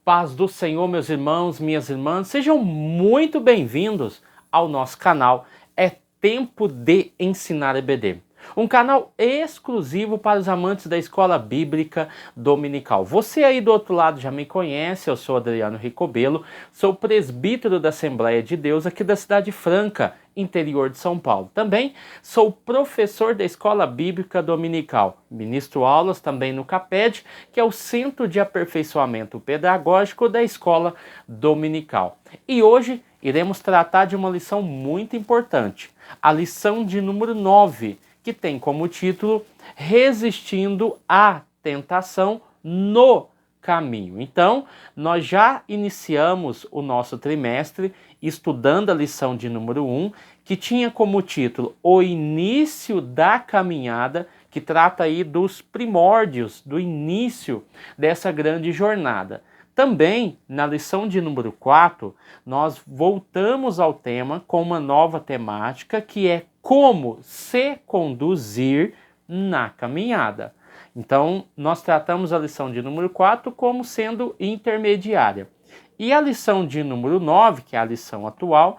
Paz do Senhor, meus irmãos, minhas irmãs, sejam muito bem-vindos ao nosso canal. É Tempo de Ensinar EBD, um canal exclusivo para os amantes da Escola Bíblica Dominical. Você aí do outro lado já me conhece, eu sou Adriano Ricobelo, sou presbítero da Assembleia de Deus aqui da Cidade Franca, interior de São Paulo. Também sou professor da Escola Bíblica Dominical. Ministro aulas também no CAPED, que é o Centro de Aperfeiçoamento Pedagógico da Escola Dominical. E hoje iremos tratar de uma lição muito importante, a lição de número 9, que tem como título Resistindo à Tentação no Caminho. Então, nós já iniciamos o nosso trimestre estudando a lição de número 1, que tinha como título O Início da Caminhada, que trata aí dos primórdios, do início dessa grande jornada. Também, na lição de número 4, nós voltamos ao tema com uma nova temática, que é como se conduzir na caminhada. Então, nós tratamos a lição de número 4 como sendo intermediária. E a lição de número 9, que é a lição atual,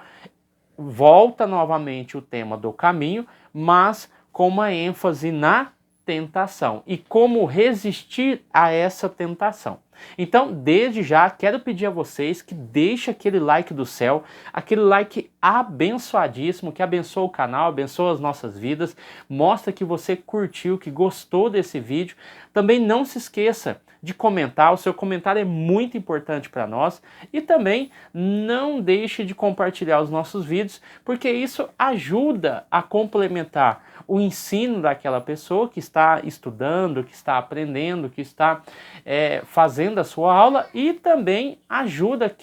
volta novamente o tema do caminho, mas com uma ênfase na tentação e como resistir a essa tentação. Então, desde já, quero pedir a vocês que deixem aquele like do céu, aquele like abençoadíssimo, que abençoa o canal, abençoa as nossas vidas, mostra que você curtiu, que gostou desse vídeo. Também não se esqueça de comentar, o seu comentário é muito importante para nós, e também não deixe de compartilhar os nossos vídeos, porque isso ajuda a complementar o ensino daquela pessoa que está estudando, que está aprendendo, que está fazendo a sua aula, e também ajuda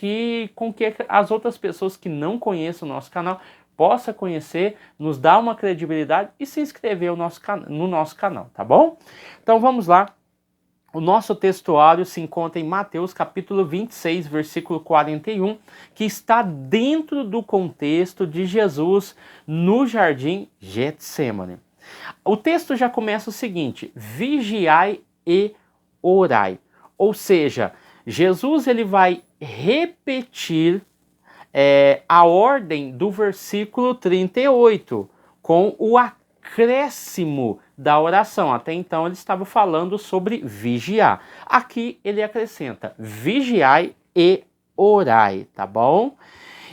com que as outras pessoas que não conheçam o nosso canal possa conhecer, nos dar uma credibilidade e se inscrever no nosso canal, tá bom? Então vamos lá. O nosso textuário se encontra em Mateus capítulo 26, versículo 41, que está dentro do contexto de Jesus no jardim Getsêmani. O texto já começa o seguinte: vigiai e orai. Ou seja, Jesus ele vai repetir a ordem do versículo 38, com o acréscimo da oração. Até então ele estava falando sobre vigiar. Aqui ele acrescenta: vigiai e orai, tá bom?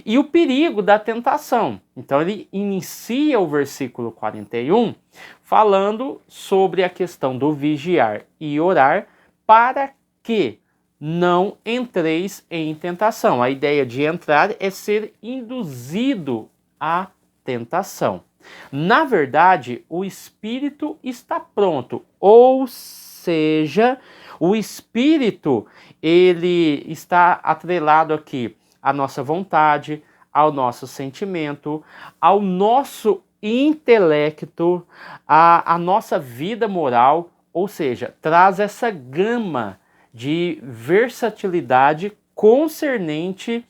E o perigo da tentação. Então ele inicia o versículo 41 falando sobre a questão do vigiar e orar para que não entreis em tentação. A ideia de entrar é ser induzido à tentação. Na verdade, o espírito está pronto, ou seja, o espírito ele está atrelado aqui à nossa vontade, ao nosso sentimento, ao nosso intelecto, à nossa vida moral, ou seja, traz essa gama de versatilidade concernente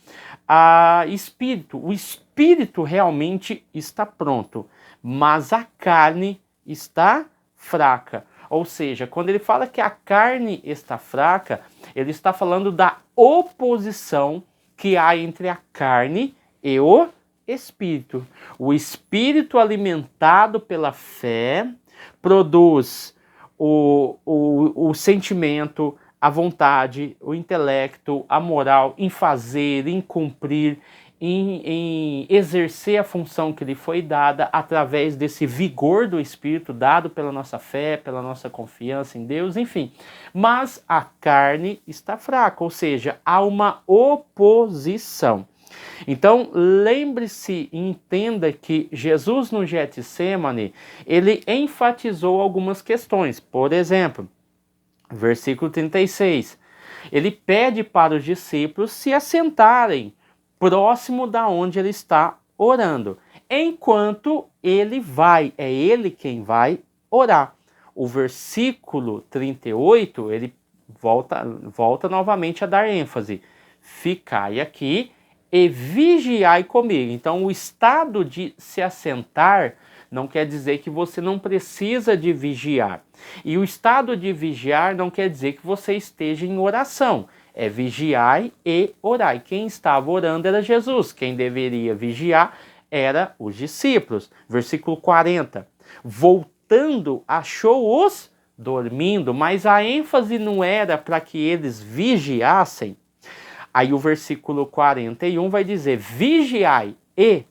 a espírito. O espírito realmente está pronto, mas a carne está fraca. Ou seja, quando ele fala que a carne está fraca, ele está falando da oposição que há entre a carne e o espírito. O espírito alimentado pela fé produz o sentimento, a vontade, o intelecto, a moral em fazer, em cumprir, em exercer a função que lhe foi dada através desse vigor do Espírito dado pela nossa fé, pela nossa confiança em Deus, enfim. Mas a carne está fraca, ou seja, há uma oposição. Então, lembre-se e entenda que Jesus no Getsêmani, ele enfatizou algumas questões. Por exemplo, versículo 36, ele pede para os discípulos se assentarem próximo da onde ele está orando, enquanto ele vai, é ele quem vai orar. O versículo 38, ele volta novamente a dar ênfase: ficai aqui e vigiai comigo. Então, o estado de se assentar não quer dizer que você não precisa de vigiar. E o estado de vigiar não quer dizer que você esteja em oração. É vigiai e orai. Quem estava orando era Jesus. Quem deveria vigiar era os discípulos. Versículo 40. Voltando, achou-os dormindo, mas a ênfase não era para que eles vigiassem. Aí o versículo 41 vai dizer: vigiai e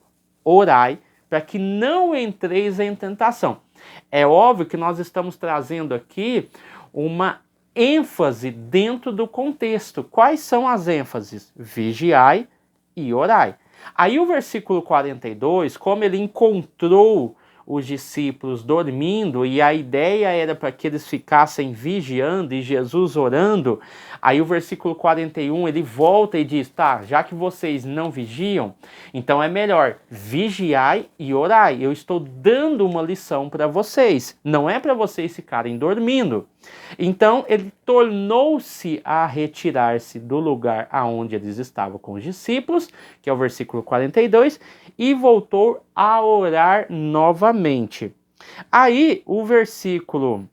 orai, para que não entreis em tentação. É óbvio que nós estamos trazendo aqui uma ênfase dentro do contexto. Quais são as ênfases? Vigiai e orai. Aí o versículo 42, como ele encontrou os discípulos dormindo e a ideia era para que eles ficassem vigiando e Jesus orando, aí o versículo 41 ele volta e diz: tá, já que vocês não vigiam, então é melhor vigiai e orai. Eu estou dando uma lição para vocês, não é para vocês ficarem dormindo. Então ele tornou-se a retirar-se do lugar aonde eles estavam com os discípulos, que é o versículo 42, e voltou a orar novamente. Aí o versículo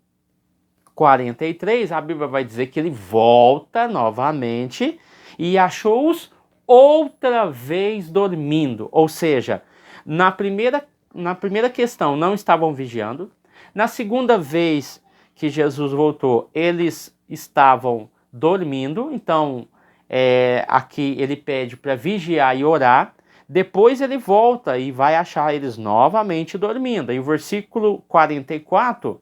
43, a Bíblia vai dizer que ele volta novamente e achou-os outra vez dormindo. Ou seja, na primeira questão não estavam vigiando, na segunda vez que Jesus voltou, eles estavam dormindo, então aqui ele pede para vigiar e orar, depois ele volta e vai achar eles novamente dormindo. E o versículo 44,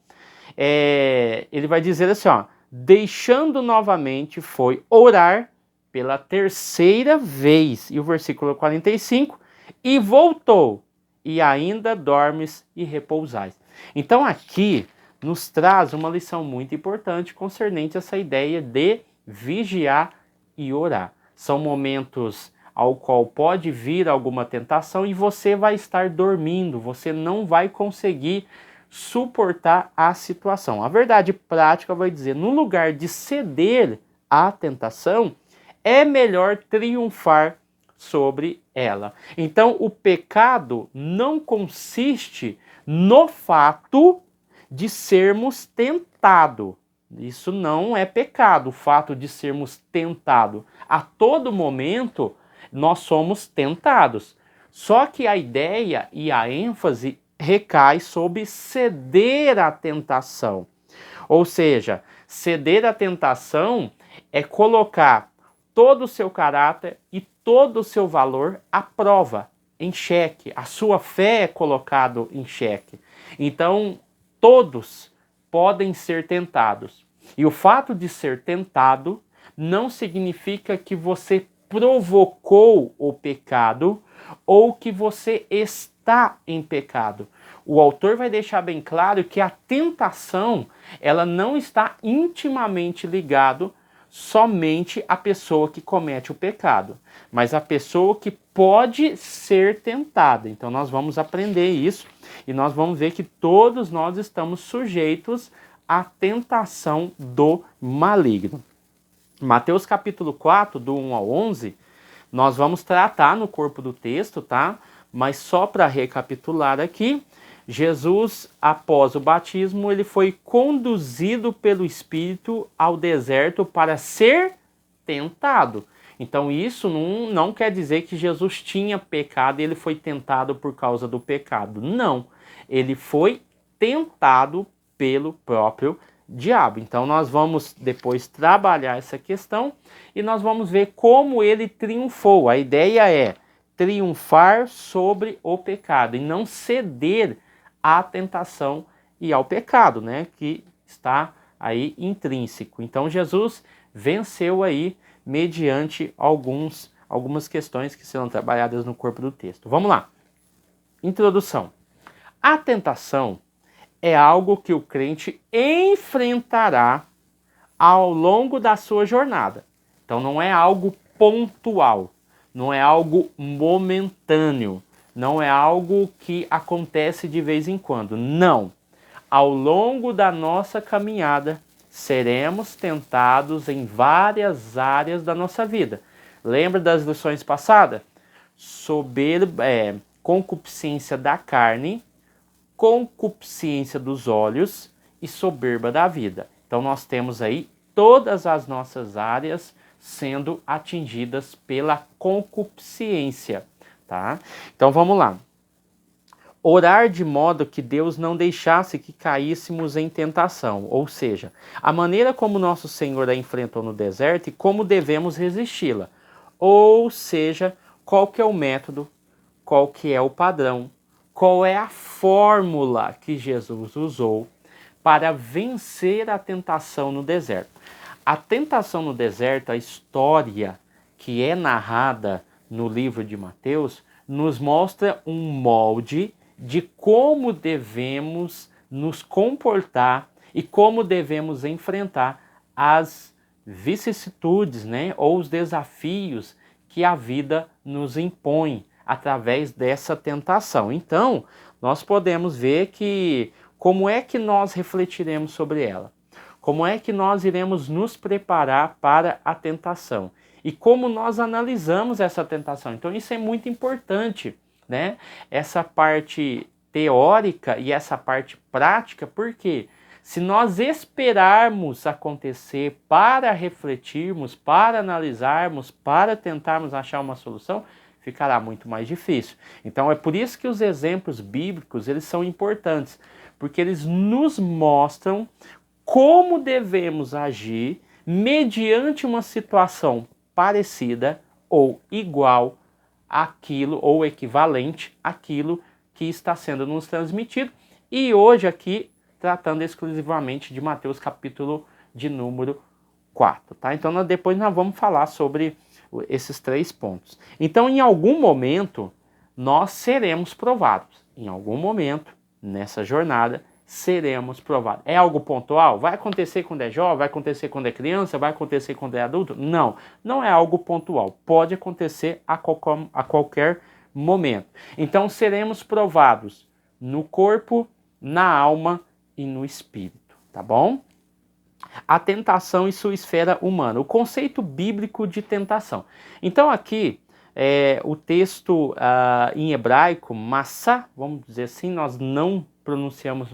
ele vai dizer assim, ó, deixando novamente foi orar pela terceira vez. E o versículo 45, e voltou, e ainda dormes e repousais. Então aqui nos traz uma lição muito importante concernente a essa ideia de vigiar e orar. São momentos ao qual pode vir alguma tentação e você vai estar dormindo, você não vai conseguir suportar a situação. A verdade prática vai dizer, no lugar de ceder à tentação, é melhor triunfar sobre ela. Então, o pecado não consiste no fato de sermos tentados. Isso não é pecado, o fato de sermos tentados. A todo momento nós somos tentados. Só que a ideia e a ênfase recai sobre ceder à tentação. Ou seja, ceder à tentação é colocar todo o seu caráter e todo o seu valor à prova, em xeque. A sua fé é colocado em xeque. Então, todos podem ser tentados. E o fato de ser tentado não significa que você provocou o pecado ou que você está em pecado. O autor vai deixar bem claro que a tentação, ela não está intimamente ligado somente à pessoa que comete o pecado, mas a pessoa que pode ser tentada. Então nós vamos aprender isso e nós vamos ver que todos nós estamos sujeitos à tentação do maligno. Mateus capítulo 4, do 1 ao 11, nós vamos tratar no corpo do texto, tá? Mas só para recapitular aqui, Jesus, após o batismo, ele foi conduzido pelo Espírito ao deserto para ser tentado. Então isso não quer dizer que Jesus tinha pecado e ele foi tentado por causa do pecado. Não, ele foi tentado pelo próprio diabo. Então nós vamos depois trabalhar essa questão e nós vamos ver como ele triunfou. A ideia é triunfar sobre o pecado e não ceder à tentação e ao pecado, né, que está aí intrínseco. Então Jesus venceu aí mediante algumas questões que serão trabalhadas no corpo do texto. Vamos lá. Introdução. A tentação é algo que o crente enfrentará ao longo da sua jornada. Então não é algo pontual, não é algo momentâneo, não é algo que acontece de vez em quando. Não. Ao longo da nossa caminhada, seremos tentados em várias áreas da nossa vida. Lembra das lições passadas? Concupiscência da carne, concupiscência dos olhos e soberba da vida. Então nós temos aí todas as nossas áreas sendo atingidas pela concupiscência, tá? Então vamos lá. Orar de modo que Deus não deixasse que caíssemos em tentação, ou seja, a maneira como nosso Senhor a enfrentou no deserto e como devemos resisti-la. Ou seja, qual que é o método, qual que é o padrão, qual é a fórmula que Jesus usou para vencer a tentação no deserto. A tentação no deserto, a história que é narrada no livro de Mateus, nos mostra um molde de como devemos nos comportar e como devemos enfrentar as vicissitudes, né, ou os desafios que a vida nos impõe através dessa tentação. Então, nós podemos ver que como é que nós refletiremos sobre ela? Como é que nós iremos nos preparar para a tentação? E como nós analisamos essa tentação? Então, isso é muito importante, né? Essa parte teórica e essa parte prática, porque se nós esperarmos acontecer para refletirmos, para analisarmos, para tentarmos achar uma solução, ficará muito mais difícil. Então é por isso que os exemplos bíblicos, eles são importantes, porque eles nos mostram como devemos agir mediante uma situação parecida ou igual àquilo ou equivalente àquilo que está sendo nos transmitido. E hoje aqui tratando exclusivamente de Mateus capítulo de número 4, tá? Então depois nós vamos falar sobre esses 3 pontos. Então em algum momento nós seremos provados. Em algum momento nessa jornada seremos provados. É algo pontual? Vai acontecer quando é jovem? Vai acontecer quando é criança? Vai acontecer quando é adulto? Não, não é algo pontual. Pode acontecer a qualquer momento. Então seremos provados no corpo, na alma e no espírito, tá bom? A tentação e sua esfera humana. O conceito bíblico de tentação. Então aqui o texto em hebraico, massa, vamos dizer assim, nós não pronunciamos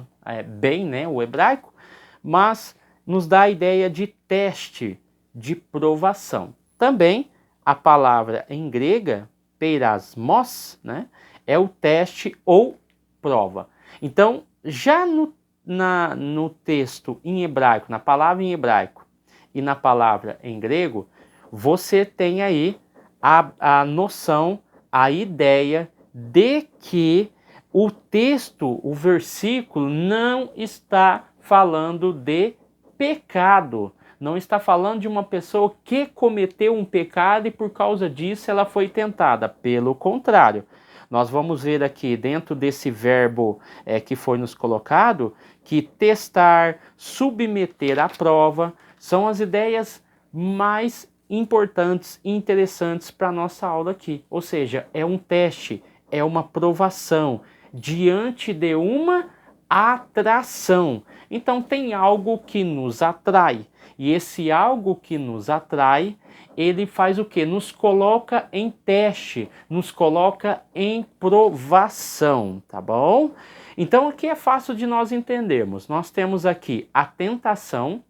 bem, né, o hebraico, mas nos dá a ideia de teste, de provação. Também a palavra em grega, peirasmos, né, é o teste ou prova. Então, já no texto em hebraico, na palavra em hebraico e na palavra em grego, você tem aí a noção, a ideia de que o texto, o versículo, não está falando de pecado. Não está falando de uma pessoa que cometeu um pecado e por causa disso ela foi tentada. Pelo contrário, nós vamos ver aqui dentro desse verbo que foi nos colocado, que testar, submeter à prova, são as ideias mais importantes e interessantes para a nossa aula aqui. Ou seja, é um teste, é uma provação diante de uma atração. Então tem algo que nos atrai. E esse algo que nos atrai, ele faz o quê? Nos coloca em teste, nos coloca em provação, tá bom? Então aqui é fácil de nós entendermos. Nós temos aqui a tentação,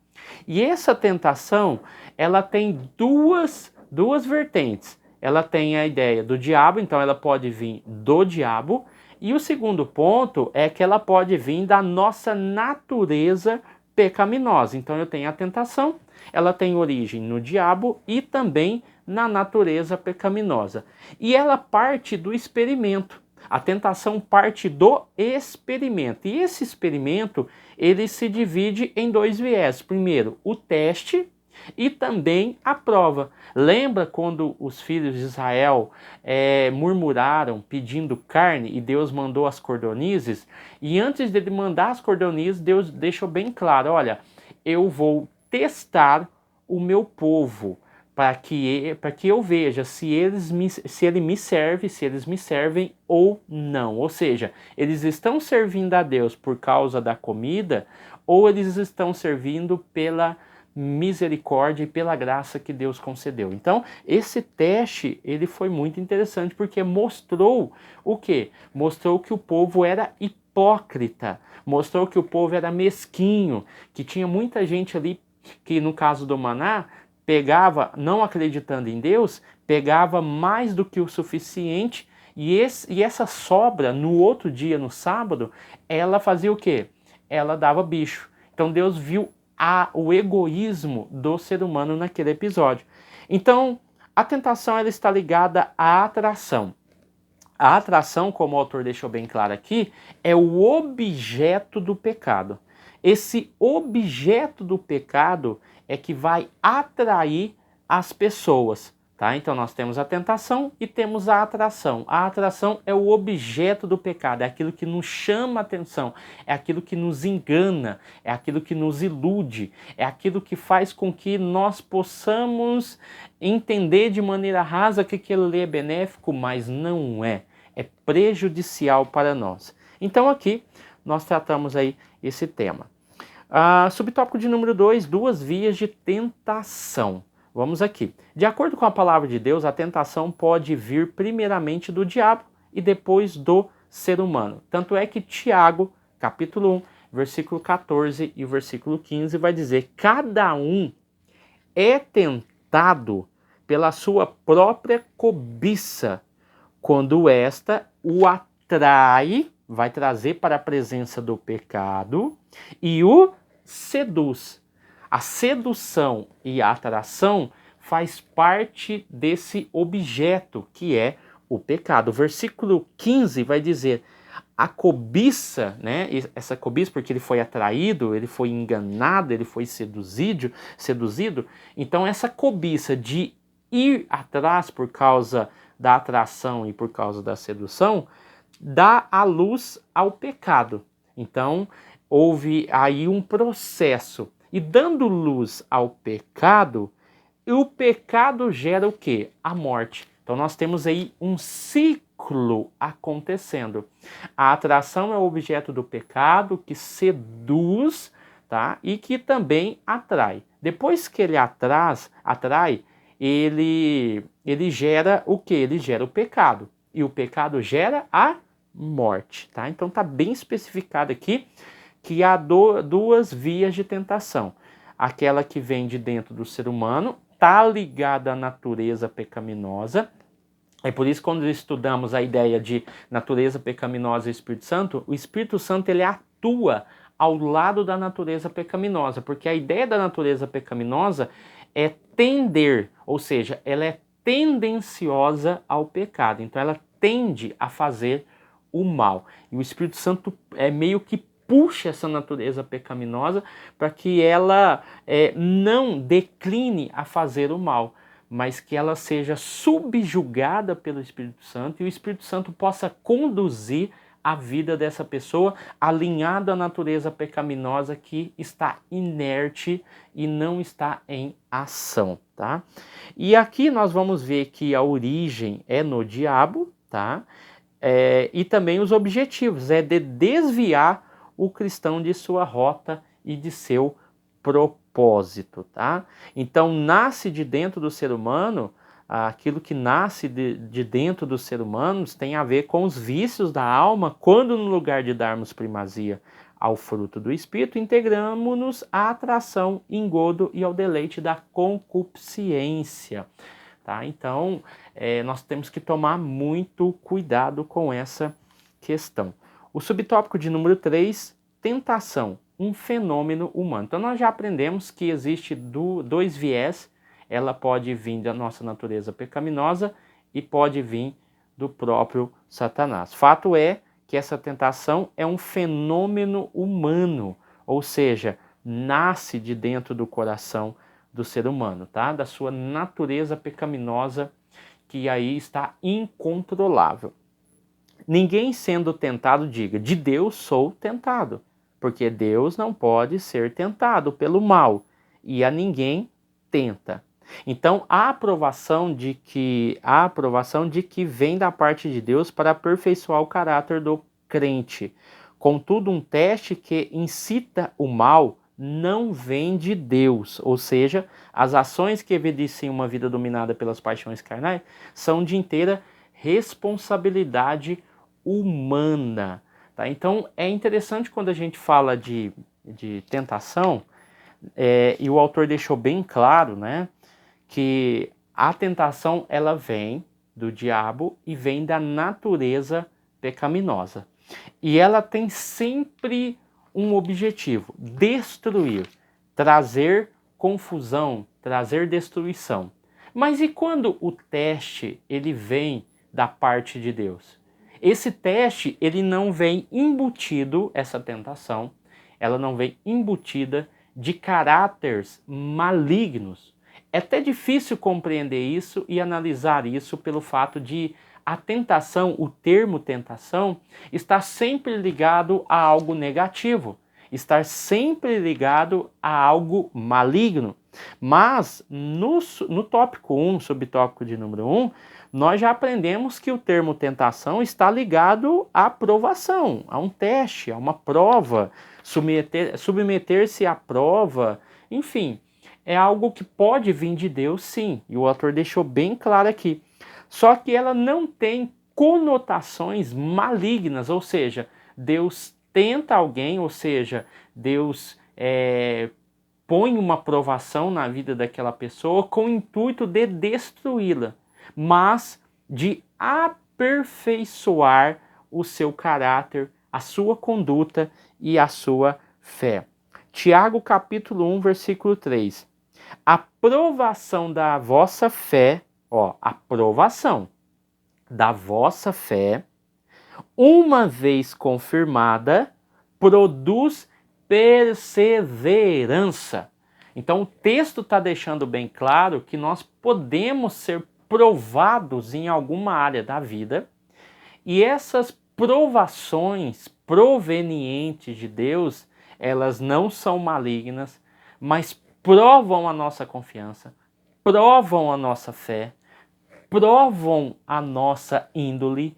e essa tentação, ela tem duas vertentes. Ela tem a ideia do diabo, então ela pode vir do diabo, e o segundo ponto é que ela pode vir da nossa natureza pecaminosa. Então eu tenho a tentação, ela tem origem no diabo e também na natureza pecaminosa. E ela parte do experimento. A tentação parte do experimento. E esse experimento, ele se divide em 2 viés. Primeiro, o teste e também a prova. Lembra quando os filhos de Israel murmuraram pedindo carne e Deus mandou as cordonizes? E antes de ele mandar as cordonizes, Deus deixou bem claro, olha, eu vou testar o meu povo para que eu veja se eles me servem ou não. Ou seja, eles estão servindo a Deus por causa da comida ou eles estão servindo pela misericórdia e pela graça que Deus concedeu. Então, esse teste, ele foi muito interessante porque mostrou o quê? Mostrou que o povo era hipócrita, mostrou que o povo era mesquinho, que tinha muita gente ali que, no caso do maná, pegava, não acreditando em Deus, pegava mais do que o suficiente e essa sobra, no outro dia, no sábado, ela fazia o quê? Ela dava bicho. Então Deus viu o egoísmo do ser humano naquele episódio. Então, a tentação ela está ligada à atração. A atração, como o autor deixou bem claro aqui, é o objeto do pecado. Esse objeto do pecado é que vai atrair as pessoas, tá? Então nós temos a tentação e temos a atração. A atração é o objeto do pecado, é aquilo que nos chama a atenção, é aquilo que nos engana, é aquilo que nos ilude, é aquilo que faz com que nós possamos entender de maneira rasa que aquilo é benéfico, mas não é. É prejudicial para nós. Então aqui nós tratamos aí esse tema. Subtópico de número 2, duas vias de tentação. Vamos aqui. De acordo com a palavra de Deus, a tentação pode vir primeiramente do diabo e depois do ser humano. Tanto é que Tiago, capítulo 1, versículo 14 e versículo 15 vai dizer: cada um é tentado pela sua própria cobiça, quando esta o atrai, vai trazer para a presença do pecado e o seduz. A sedução e a atração faz parte desse objeto que é o pecado. O versículo 15 vai dizer: a cobiça, né? Essa cobiça porque ele foi atraído, ele foi enganado, ele foi seduzido. Então essa cobiça de ir atrás por causa da atração e por causa da sedução dá a luz ao pecado. Então houve aí um processo e dando luz ao pecado, o pecado gera o quê? A morte. Então nós temos aí um ciclo acontecendo. A atração é o objeto do pecado que seduz, tá? E que também atrai. Depois que ele atrai, ele gera o quê? Ele gera o pecado. E o pecado gera a morte, tá? Então tá bem especificado aqui que há duas vias de tentação. Aquela que vem de dentro do ser humano, está ligada à natureza pecaminosa. É por isso que quando estudamos a ideia de natureza pecaminosa e Espírito Santo, o Espírito Santo ele atua ao lado da natureza pecaminosa, porque a ideia da natureza pecaminosa é tender, ou seja, ela é tendenciosa ao pecado. Então ela tende a fazer o mal. E o Espírito Santo é meio que puxa essa natureza pecaminosa para que ela não decline a fazer o mal, mas que ela seja subjugada pelo Espírito Santo e o Espírito Santo possa conduzir a vida dessa pessoa alinhada à natureza pecaminosa que está inerte e não está em ação, tá? E aqui nós vamos ver que a origem é no diabo, tá? E também os objetivos, é de desviar o cristão de sua rota e de seu propósito, tá? Então nasce de dentro do ser humano, aquilo que nasce de dentro dos seres humanos tem a ver com os vícios da alma, quando no lugar de darmos primazia ao fruto do Espírito, integramos-nos à atração, engodo e ao deleite da concupiscência, tá? Então nós temos que tomar muito cuidado com essa questão. O subtópico de número 3, tentação, um fenômeno humano. Então nós já aprendemos que existe dois viés, ela pode vir da nossa natureza pecaminosa e pode vir do próprio Satanás. Fato é que essa tentação é um fenômeno humano, ou seja, nasce de dentro do coração do ser humano, tá? Da sua natureza pecaminosa que aí está incontrolável. Ninguém sendo tentado diga, de Deus sou tentado, porque Deus não pode ser tentado pelo mal e a ninguém tenta. Então, a aprovação de que vem da parte de Deus para aperfeiçoar o caráter do crente. Contudo, um teste que incita o mal não vem de Deus, ou seja, as ações que evidenciam uma vida dominada pelas paixões carnais são de inteira responsabilidade humana, tá? Então é interessante quando a gente fala de tentação, e o autor deixou bem claro, né? que a tentação ela vem do diabo e vem da natureza pecaminosa. E ela tem sempre um objetivo: destruir, trazer confusão, trazer destruição. Mas e quando o teste ele vem da parte de Deus? Esse teste ele não vem embutido, essa tentação, ela não vem embutida de caráteres malignos. É até difícil compreender isso e analisar isso pelo fato de a tentação, o termo tentação, está sempre ligado a algo negativo, estar sempre ligado a algo maligno. Mas no tópico 1, subtópico de número 1, nós já aprendemos que o termo tentação está ligado à provação, a um teste, a uma prova, submeter-se à prova, enfim, é algo que pode vir de Deus, sim, e o autor deixou bem claro aqui. Só que ela não tem conotações malignas, ou seja, Deus tenta alguém, ou seja, Deus põe uma provação na vida daquela pessoa com o intuito de destruí-la, mas de aperfeiçoar o seu caráter, a sua conduta e a sua fé. Tiago capítulo 1, versículo 3. A provação da vossa fé, a provação da vossa fé, uma vez confirmada, produz perseverança. Então o texto está deixando bem claro que nós podemos ser provados em alguma área da vida, e essas provações provenientes de Deus, elas não são malignas, mas provam a nossa confiança, provam a nossa fé, provam a nossa índole,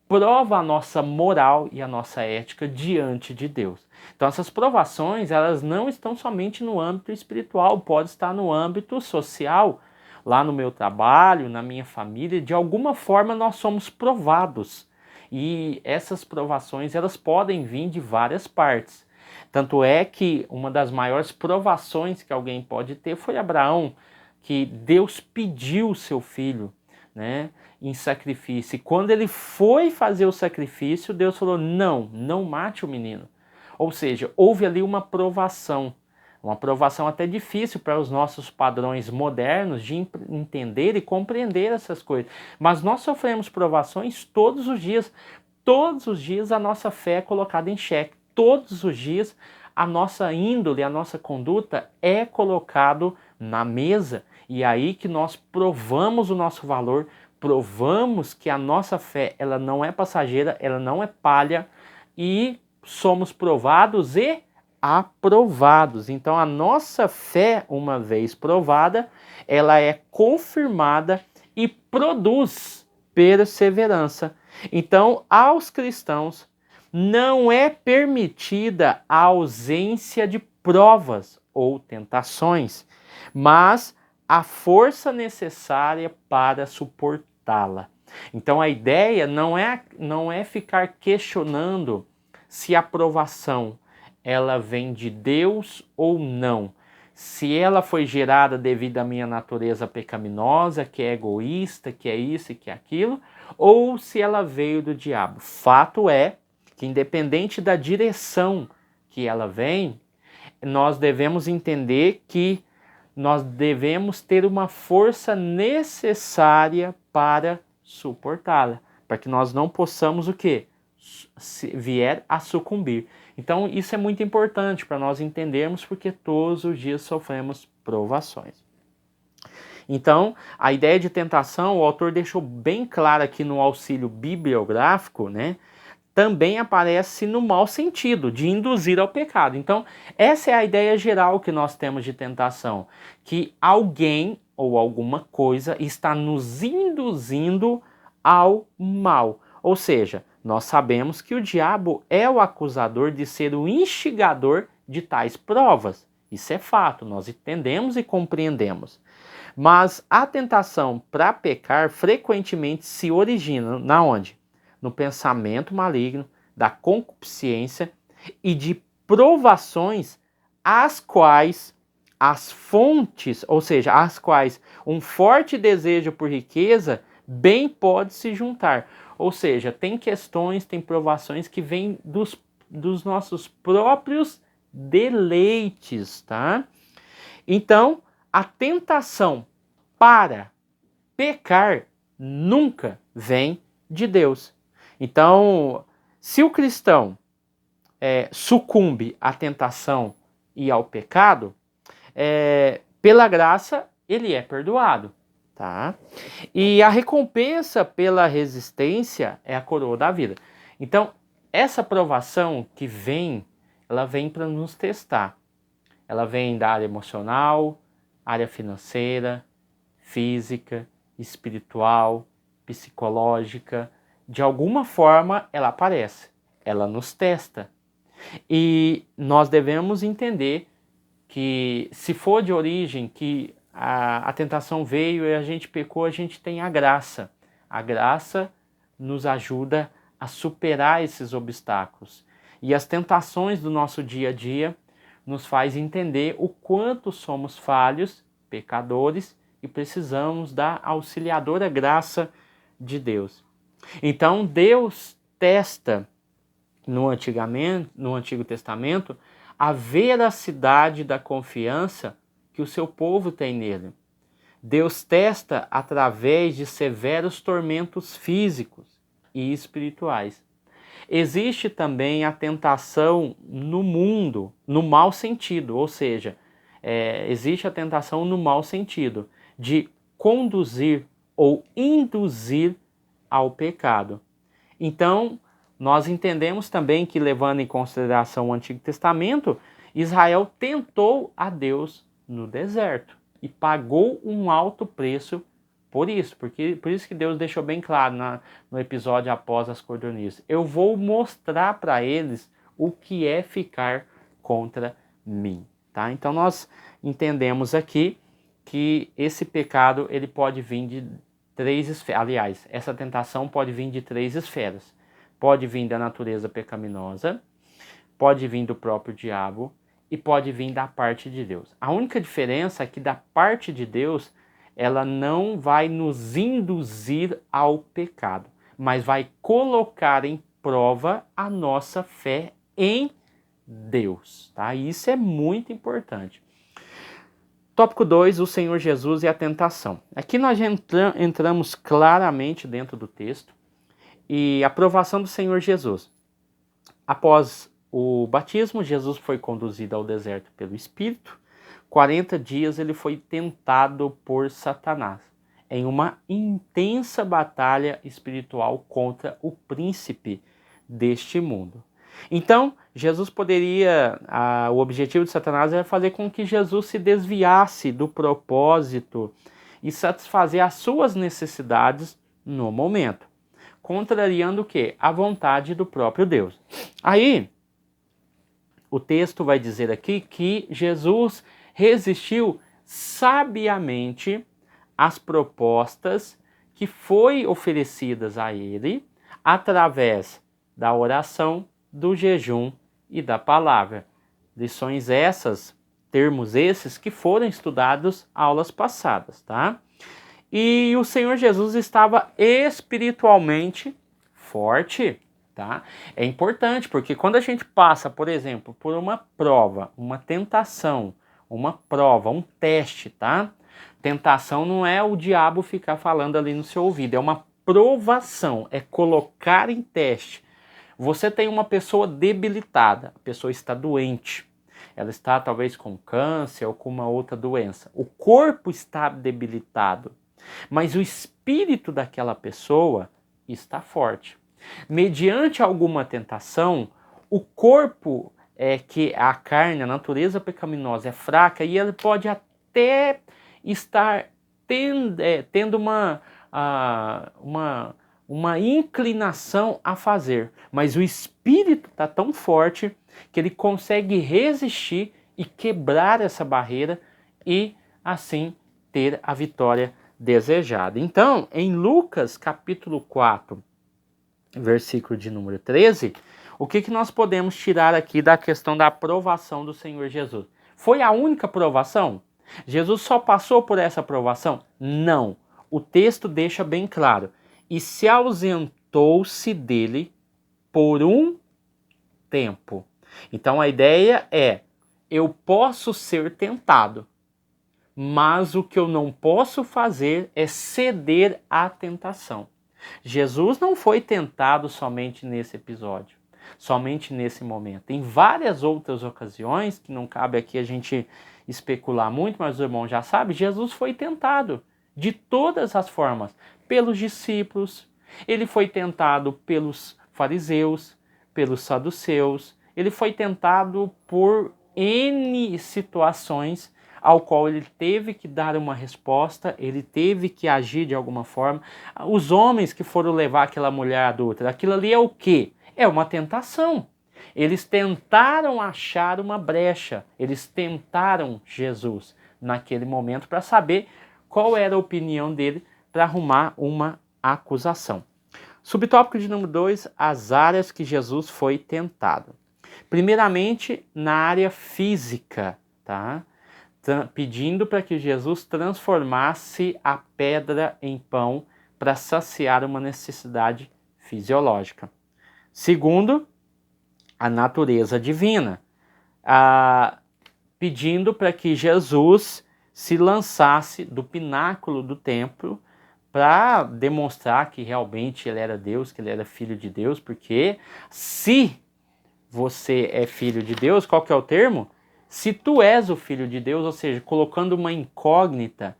provam a nossa moral e a nossa ética diante de Deus. Então essas provações, elas não estão somente no âmbito espiritual, pode estar no âmbito social, lá no meu trabalho, na minha família, de alguma forma nós somos provados. E essas provações, elas podem vir de várias partes. Tanto é que uma das maiores provações que alguém pode ter foi Abraão, que Deus pediu o seu filho, né, em sacrifício. E quando ele foi fazer o sacrifício, Deus falou: não mate o menino. Ou seja, houve ali uma provação até difícil para os nossos padrões modernos de entender e compreender essas coisas. Mas nós sofremos provações todos os dias. Todos os dias a nossa fé é colocada em xeque. Todos os dias a nossa índole, a nossa conduta é colocado na mesa. E aí que nós provamos o nosso valor, provamos que a nossa fé ela não é passageira, ela não é palha, e somos provados e aprovados. Então a nossa fé, uma vez provada, ela é confirmada e produz perseverança. Então, aos cristãos não é permitida a ausência de provas ou tentações, mas a força necessária para suportá-la. Então a ideia não é ficar questionando se a provação ela vem de Deus ou não. Se ela foi gerada devido à minha natureza pecaminosa, que é egoísta, que é isso e que é aquilo, ou se ela veio do diabo. Fato é que, independente da direção que ela vem, nós devemos entender que nós devemos ter uma força necessária para suportá-la, para que nós não possamos o quê? Se vier a sucumbir. Então isso é muito importante para nós entendermos, porque todos os dias sofremos provações. Então, a ideia de tentação, o autor deixou bem claro aqui no auxílio bibliográfico, né? Também aparece no mau sentido, de induzir ao pecado. Então, essa é a ideia geral que nós temos de tentação, que alguém ou alguma coisa está nos induzindo ao mal. Ou seja, nós sabemos que o diabo é o acusador de ser o instigador de tais provas. Isso é fato, nós entendemos e compreendemos. Mas a tentação para pecar frequentemente se origina na onde? No pensamento maligno, da concupiscência e de provações às quais as fontes, ou seja, as quais um forte desejo por riqueza bem pode se juntar. Ou seja, tem questões, tem provações que vêm dos nossos próprios deleites, tá? Então, a tentação para pecar nunca vem de Deus. Então, se o cristão sucumbe à tentação e ao pecado, pela graça ele é perdoado, tá? E a recompensa pela resistência é a coroa da vida. Então, essa provação que vem, ela vem para nos testar. Ela vem da área emocional, área financeira, física, espiritual, psicológica. De alguma forma ela aparece, ela nos testa. E nós devemos entender que se for de origem que a tentação veio e a gente pecou, a gente tem a graça. A graça nos ajuda a superar esses obstáculos. E as tentações do nosso dia a dia nos faz entender o quanto somos falhos, pecadores, e precisamos da auxiliadora graça de Deus. Então Deus testa no Antigo Testamento a veracidade da confiança que o seu povo tem nele. Deus testa através de severos tormentos físicos e espirituais. Existe também a tentação no mundo, no mau sentido, ou seja, existe a tentação no mau sentido, de conduzir ou induzir ao pecado. Então, nós entendemos também que, levando em consideração o Antigo Testamento, Israel tentou a Deus no deserto e pagou um alto preço por isso. Por isso que Deus deixou bem claro no episódio após as codornizes. Eu vou mostrar para eles o que é ficar contra mim. Tá? Então nós entendemos aqui que esse pecado ele pode vir de 3 esferas. Aliás, essa tentação pode vir de 3 esferas. Pode vir da natureza pecaminosa, pode vir do próprio diabo e pode vir da parte de Deus. A única diferença é que da parte de Deus, ela não vai nos induzir ao pecado, mas vai colocar em prova a nossa fé em Deus. Tá? Isso é muito importante. Tópico 2, o Senhor Jesus e a tentação. Aqui nós já entramos claramente dentro do texto. E a provação do Senhor Jesus. Após o batismo, Jesus foi conduzido ao deserto pelo Espírito. 40 dias ele foi tentado por Satanás, em uma intensa batalha espiritual contra o príncipe deste mundo. Então, Jesus o objetivo de Satanás era fazer com que Jesus se desviasse do propósito e satisfazer as suas necessidades no momento. Contrariando o quê? A vontade do próprio Deus. Aí, o texto vai dizer aqui que Jesus resistiu sabiamente às propostas que foi oferecidas a ele através da oração, do jejum e da palavra. Lições essas, termos esses que foram estudados aulas passadas, tá? E o Senhor Jesus estava espiritualmente forte, tá? É importante, porque quando a gente passa, por exemplo, por uma prova, uma tentação, uma prova, um teste, tá? Tentação não é o diabo ficar falando ali no seu ouvido, é uma provação, é colocar em teste. Você tem uma pessoa debilitada, a pessoa está doente, ela está talvez com câncer ou com uma outra doença. O corpo está debilitado, mas o espírito daquela pessoa está forte. Mediante alguma tentação, o corpo, que a carne, a natureza pecaminosa é fraca e ela pode até estar tendo uma inclinação a fazer, mas o espírito está tão forte que ele consegue resistir e quebrar essa barreira e assim ter a vitória desejada. Então, em Lucas capítulo 4, versículo de número 13, o que nós podemos tirar aqui da questão da aprovação do Senhor Jesus? Foi a única provação? Jesus só passou por essa provação? Não. O texto deixa bem claro. E se ausentou-se dele por um tempo. Então a ideia é, eu posso ser tentado, mas o que eu não posso fazer é ceder à tentação. Jesus não foi tentado somente nesse episódio, somente nesse momento. Em várias outras ocasiões, que não cabe aqui a gente especular muito, mas o irmão já sabe, Jesus foi tentado de todas as formas, pelos discípulos, ele foi tentado pelos fariseus, pelos saduceus, ele foi tentado por N situações ao qual ele teve que dar uma resposta, ele teve que agir de alguma forma. Os homens que foram levar aquela mulher adulta, aquilo ali é o quê? É uma tentação. Eles tentaram achar uma brecha, eles tentaram Jesus naquele momento para saber qual era a opinião dele para arrumar uma acusação. Subtópico de número 2, as áreas que Jesus foi tentado. Primeiramente, na área física, tá? Pedindo para que Jesus transformasse a pedra em pão para saciar uma necessidade fisiológica. Segundo, a natureza divina, pedindo para que Jesus se lançasse do pináculo do templo para demonstrar que realmente ele era Deus, que ele era filho de Deus, porque se você é filho de Deus, qual que é o termo? Se tu és o filho de Deus, ou seja, colocando uma incógnita,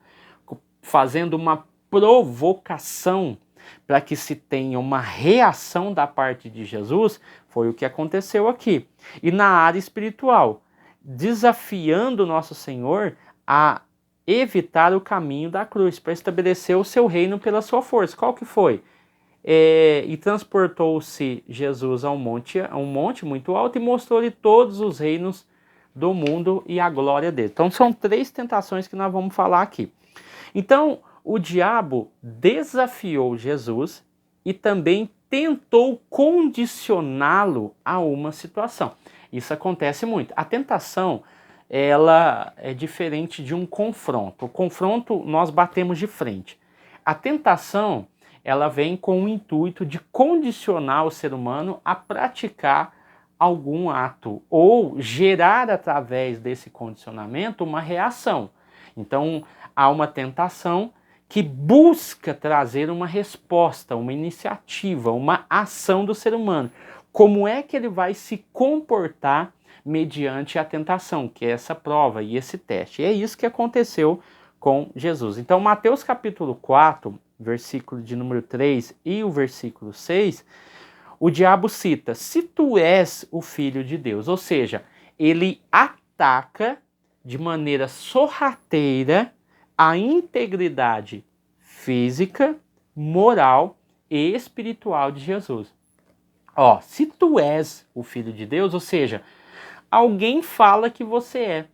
fazendo uma provocação para que se tenha uma reação da parte de Jesus, foi o que aconteceu aqui. E na área espiritual, desafiando nosso Senhor a evitar o caminho da cruz, para estabelecer o seu reino pela sua força. Qual que foi? E transportou-se Jesus a um monte muito alto e mostrou-lhe todos os reinos do mundo e a glória dele. Então são 3 tentações que nós vamos falar aqui. Então o diabo desafiou Jesus e também tentou condicioná-lo a uma situação. Isso acontece muito. A tentação, ela é diferente de um confronto. O confronto nós batemos de frente. A tentação, ela vem com o intuito de condicionar o ser humano a praticar algum ato ou gerar através desse condicionamento uma reação. Então, há uma tentação que busca trazer uma resposta, uma iniciativa, uma ação do ser humano. Como é que ele vai se comportar mediante a tentação, que é essa prova e esse teste? É isso que aconteceu com Jesus. Então, Mateus capítulo 4, versículo de número 3 e o versículo 6, o diabo cita, se tu és o filho de Deus, ou seja, ele ataca de maneira sorrateira a integridade física, moral e espiritual de Jesus. Se tu és o filho de Deus, ou seja, alguém fala que você é,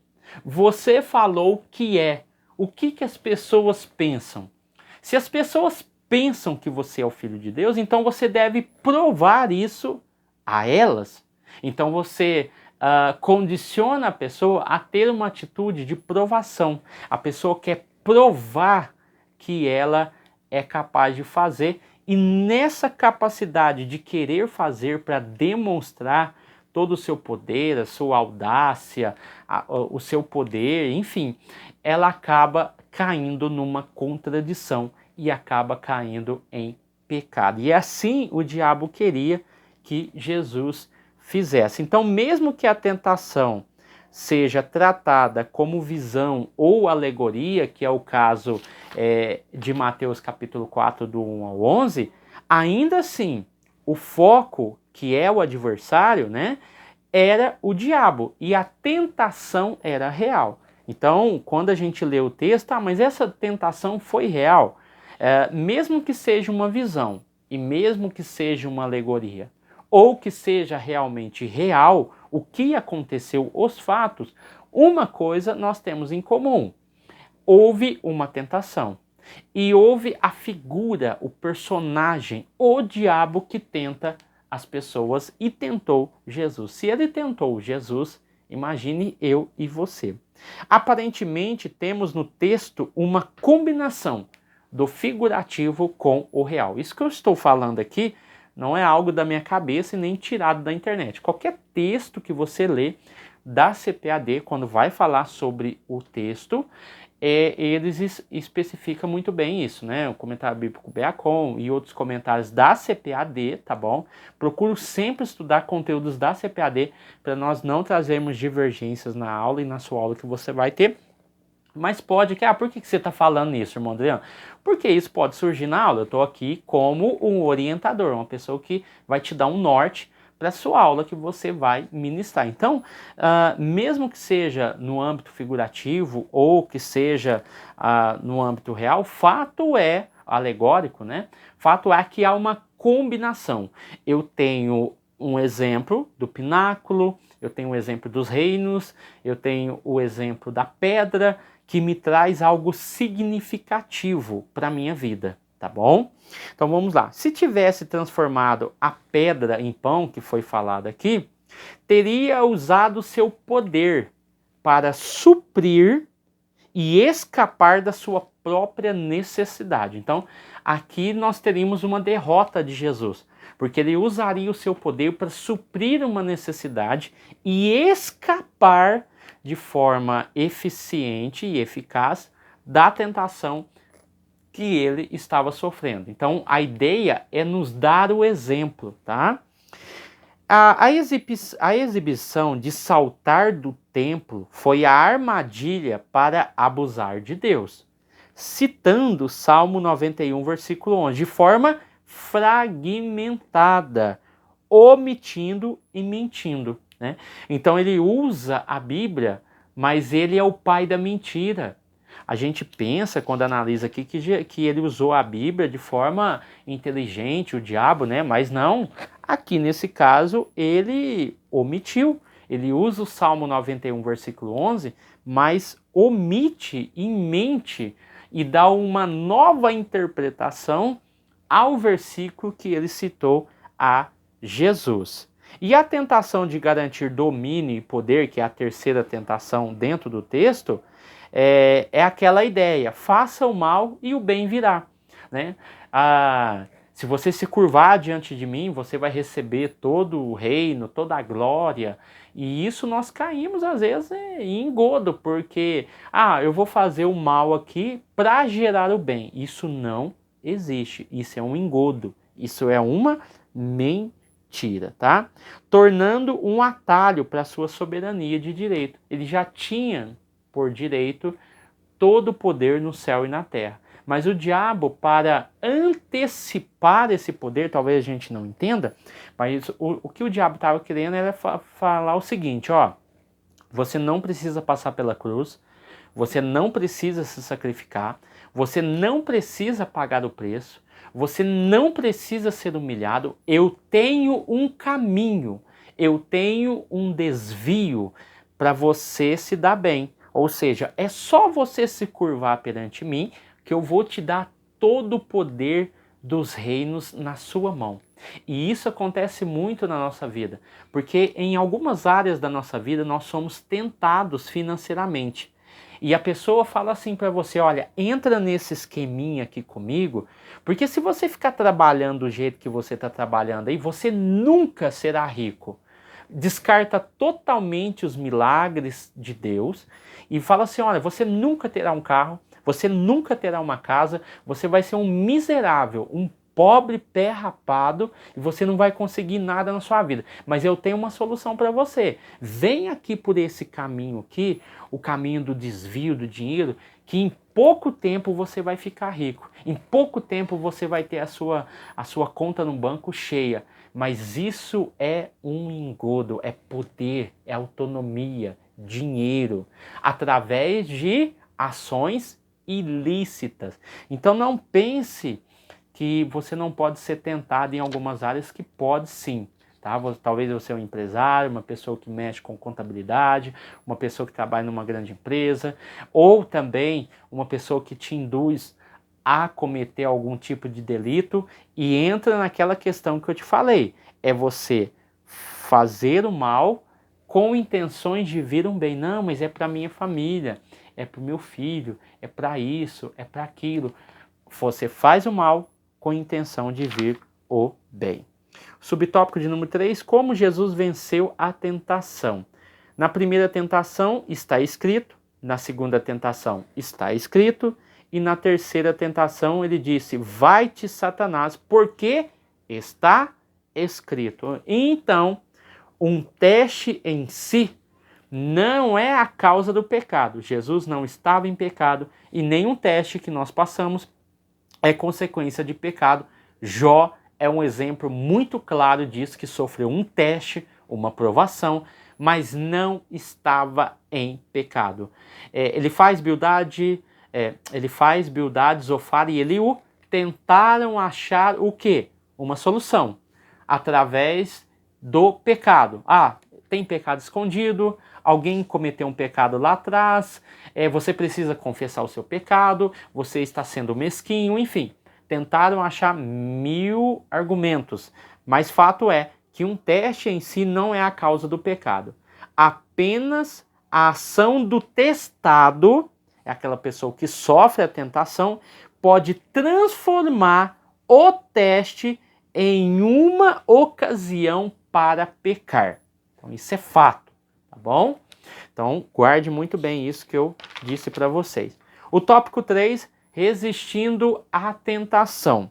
você falou que é, o que as pessoas pensam? Se as pessoas pensam que você é o filho de Deus, então você deve provar isso a elas. Então você condiciona a pessoa a ter uma atitude de provação. A pessoa quer provar que ela é capaz de fazer, e nessa capacidade de querer fazer para demonstrar todo o seu poder, a sua audácia, o seu poder, enfim, ela acaba caindo numa contradição e acaba caindo em pecado. E assim o diabo queria que Jesus fizesse. Então, mesmo que a tentação seja tratada como visão ou alegoria, que é o caso de Mateus capítulo 4, do 1 ao 11, ainda assim, o foco, que é o adversário, né, era o diabo, e a tentação era real. Então, quando a gente lê o texto, mas essa tentação foi real. Mesmo que seja uma visão, e mesmo que seja uma alegoria, ou que seja realmente real, o que aconteceu, os fatos, uma coisa nós temos em comum: houve uma tentação, e houve a figura, o personagem, o diabo que tenta as pessoas e tentou Jesus. Se ele tentou Jesus, Imagine eu e você. Aparentemente, temos no texto uma combinação do figurativo com o real. Isso que eu estou falando aqui não é algo da minha cabeça e nem tirado da internet. Qualquer texto que você lê da CPAD, quando vai falar sobre o texto, eles especificam muito bem isso, né? O comentário bíblico Beacon e outros comentários da CPAD, tá bom? Procuro sempre estudar conteúdos da CPAD para nós não trazermos divergências na aula e na sua aula que você vai ter. Mas pode que, por que você está falando isso, irmão Adriano? Porque isso pode surgir na aula. Eu estou aqui como um orientador, uma pessoa que vai te dar um norte para a sua aula que você vai ministrar. Então, mesmo que seja no âmbito figurativo ou que seja no âmbito real, fato é, alegórico, né? Fato é que há uma combinação. Eu tenho um exemplo do pináculo, eu tenho o exemplo dos reinos, eu tenho o exemplo da pedra, que me traz algo significativo para a minha vida, tá bom? Então vamos lá. Se tivesse transformado a pedra em pão, que foi falado aqui, teria usado seu poder para suprir e escapar da sua própria necessidade. Então, aqui nós teríamos uma derrota de Jesus, porque ele usaria o seu poder para suprir uma necessidade e escapar de forma eficiente e eficaz da tentação que ele estava sofrendo. Então, a ideia é nos dar o exemplo, tá? A exibição de saltar do templo foi a armadilha para abusar de Deus, citando o Salmo 91, versículo 11, de forma fragmentada, omitindo e mentindo, né? Então ele usa a Bíblia, mas ele é o pai da mentira. A gente pensa, quando analisa aqui, que ele usou a Bíblia de forma inteligente, o diabo, né? Mas não. Aqui nesse caso, ele omitiu. Ele usa o Salmo 91, versículo 11, mas omite e mente e dá uma nova interpretação ao versículo que ele citou a Jesus. E a tentação de garantir domínio e poder, que é a terceira tentação dentro do texto, é aquela ideia: faça o mal e o bem virá, né? Se você se curvar diante de mim, você vai receber todo o reino, toda a glória. E isso nós caímos às vezes em engodo, porque eu vou fazer o mal aqui para gerar o bem. Isso não existe, isso é um engodo, isso é uma mentira, tá? Tornando um atalho para a sua soberania de direito. Ele já tinha por direito todo o poder no céu e na terra. Mas o diabo, para antecipar esse poder, talvez a gente não entenda, mas o que o diabo estava querendo era falar o seguinte: você não precisa passar pela cruz, você não precisa se sacrificar, você não precisa pagar o preço, você não precisa ser humilhado, eu tenho um caminho, eu tenho um desvio para você se dar bem. Ou seja, é só você se curvar perante mim que eu vou te dar todo o poder dos reinos na sua mão. E isso acontece muito na nossa vida, porque em algumas áreas da nossa vida nós somos tentados financeiramente. E a pessoa fala assim para você: olha, entra nesse esqueminha aqui comigo, porque se você ficar trabalhando do jeito que você está trabalhando aí, você nunca será rico. Descarta totalmente os milagres de Deus e fala assim: olha, você nunca terá um carro, você nunca terá uma casa, você vai ser um miserável, um pobre pé rapado e você não vai conseguir nada na sua vida. Mas eu tenho uma solução para você. Vem aqui por esse caminho aqui, o caminho do desvio do dinheiro, que em pouco tempo você vai ficar rico. Em pouco tempo você vai ter a sua conta no banco cheia. Mas isso é um engodo, é poder, é autonomia, dinheiro, através de ações ilícitas. Então não pense que você não pode ser tentado em algumas áreas, que pode sim. Tá? Talvez você é um empresário, uma pessoa que mexe com contabilidade, uma pessoa que trabalha numa grande empresa, ou também uma pessoa que te induz a cometer algum tipo de delito, e entra naquela questão que eu te falei: é você fazer o mal com intenções de vir um bem. Não, mas é para minha família, é para o meu filho, é para isso, é para aquilo. Você faz o mal com intenção de vir o bem. Subtópico de número 3, como Jesus venceu a tentação. Na primeira tentação está escrito, na segunda tentação está escrito, e na terceira tentação ele disse, vai-te Satanás, porque está escrito. Então, um teste em si não é a causa do pecado. Jesus não estava em pecado e nenhum teste que nós passamos é consequência de pecado. Jó é um exemplo muito claro disso, que sofreu um teste, uma provação, mas não estava em pecado. Ele faz Bildade, Zofar e Eliú tentaram achar o quê? Uma solução, através do pecado. Tem pecado escondido, alguém cometeu um pecado lá atrás, você precisa confessar o seu pecado, você está sendo mesquinho, enfim. Tentaram achar 1000 argumentos, mas fato é que um teste em si não é a causa do pecado. Apenas a ação do testado, é aquela pessoa que sofre a tentação, pode transformar o teste em uma ocasião para pecar. Então isso é fato, tá bom? Então guarde muito bem isso que eu disse para vocês. O tópico 3, resistindo à tentação.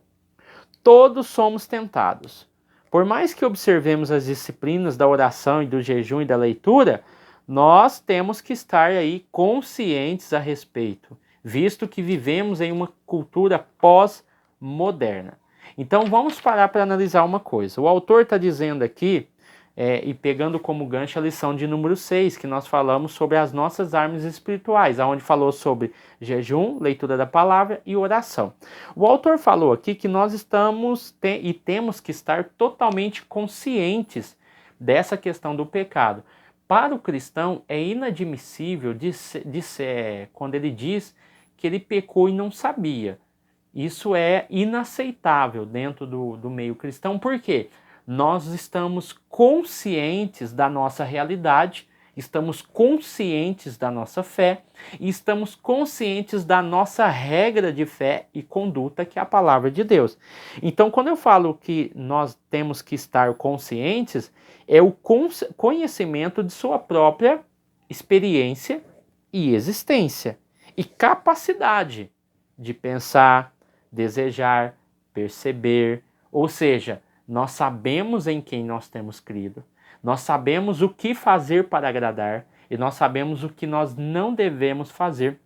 Todos somos tentados. Por mais que observemos as disciplinas da oração e do jejum e da leitura, nós temos que estar aí conscientes a respeito, visto que vivemos em uma cultura pós-moderna. Então vamos parar para analisar uma coisa. O autor está dizendo aqui, e pegando como gancho a lição de número 6, que nós falamos sobre as nossas armas espirituais, onde falou sobre jejum, leitura da palavra e oração. O autor falou aqui que nós estamos e temos que estar totalmente conscientes dessa questão do pecado. Para o cristão é inadmissível quando ele diz que ele pecou e não sabia. Isso é inaceitável dentro do meio cristão. Por quê? Nós estamos conscientes da nossa realidade, estamos conscientes da nossa fé e estamos conscientes da nossa regra de fé e conduta, que é a palavra de Deus. Então, quando eu falo que nós temos que estar conscientes, é o conhecimento de sua própria experiência e existência e capacidade de pensar, desejar, perceber, ou seja, nós sabemos em quem nós temos crido, nós sabemos o que fazer para agradar e nós sabemos o que nós não devemos fazer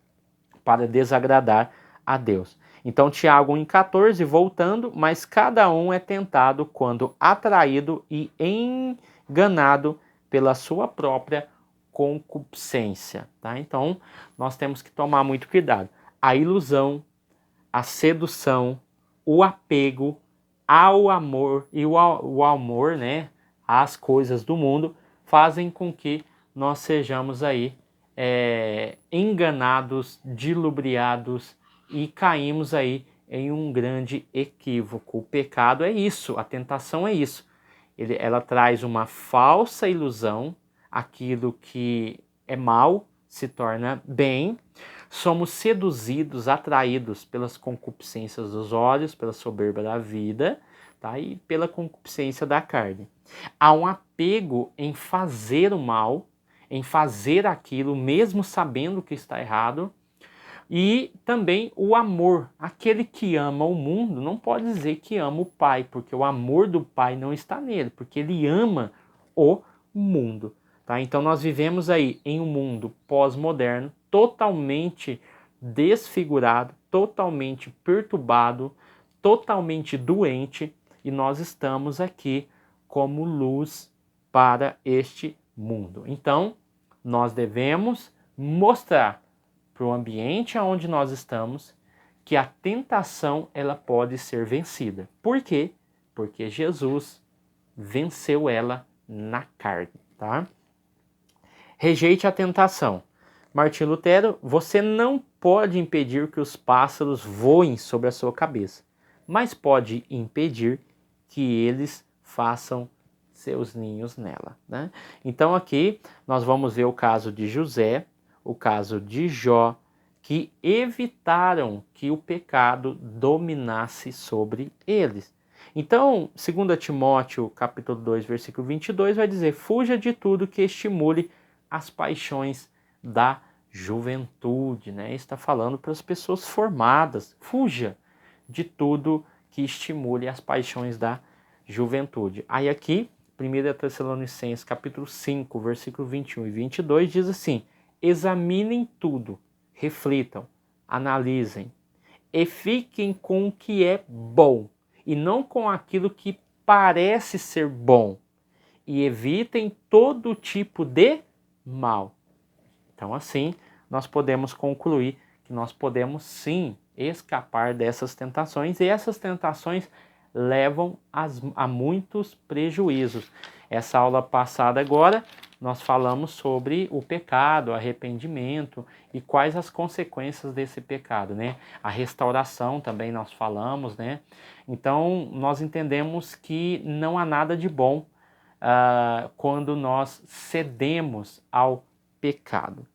para desagradar a Deus. Então, Tiago 1,14, voltando, mas cada um é tentado quando atraído e enganado pela sua própria concupiscência. Tá? Então, nós temos que tomar muito cuidado. A ilusão, a sedução, o apego ao amor e o amor, né, às coisas do mundo, fazem com que nós sejamos aí enganados, dilubriados e caímos aí em um grande equívoco. O pecado é isso, a tentação é isso. Ela traz uma falsa ilusão, aquilo que é mal se torna bem. Somos seduzidos, atraídos pelas concupiscências dos olhos, pela soberba da vida, tá? E pela concupiscência da carne. Há um apego em fazer o mal, em fazer aquilo, mesmo sabendo que está errado. E também o amor. Aquele que ama o mundo não pode dizer que ama o Pai, porque o amor do Pai não está nele, porque ele ama o mundo. Tá? Então nós vivemos aí em um mundo pós-moderno, totalmente desfigurado, totalmente perturbado, totalmente doente, e nós estamos aqui como luz para este mundo. Então, nós devemos mostrar para o ambiente onde nós estamos que a tentação ela pode ser vencida. Por quê? Porque Jesus venceu ela na carne, tá? Rejeite a tentação. Martim Lutero, você não pode impedir que os pássaros voem sobre a sua cabeça, mas pode impedir que eles façam seus ninhos nela, né? Então aqui nós vamos ver o caso de José, o caso de Jó, que evitaram que o pecado dominasse sobre eles. Então, 2 Timóteo, capítulo 2, versículo 22, vai dizer: fuja de tudo que estimule as paixões da juventude, né? Está falando para as pessoas formadas. Fuja de tudo que estimule as paixões da juventude. Aí aqui, 1 Tessalonicenses, capítulo 5, versículo 21 e 22, diz assim: examinem tudo, reflitam, analisem e fiquem com o que é bom e não com aquilo que parece ser bom, e evitem todo tipo de mal. Então, assim, nós podemos concluir que nós podemos sim escapar dessas tentações, e essas tentações levam a muitos prejuízos. Essa aula passada agora, nós falamos sobre o pecado, o arrependimento e quais as consequências desse pecado, né? A restauração também nós falamos, né? Então, nós entendemos que não há nada de bom quando nós cedemos ao pecado.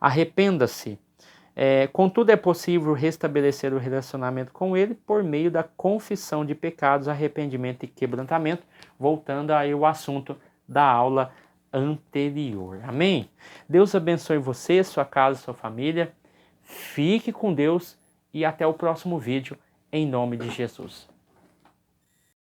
Arrependa-se. Contudo, é possível restabelecer o relacionamento com ele por meio da confissão de pecados, arrependimento e quebrantamento, voltando aí ao assunto da aula anterior. Amém? Deus abençoe você, sua casa, sua família. Fique com Deus e até o próximo vídeo, em nome de Jesus.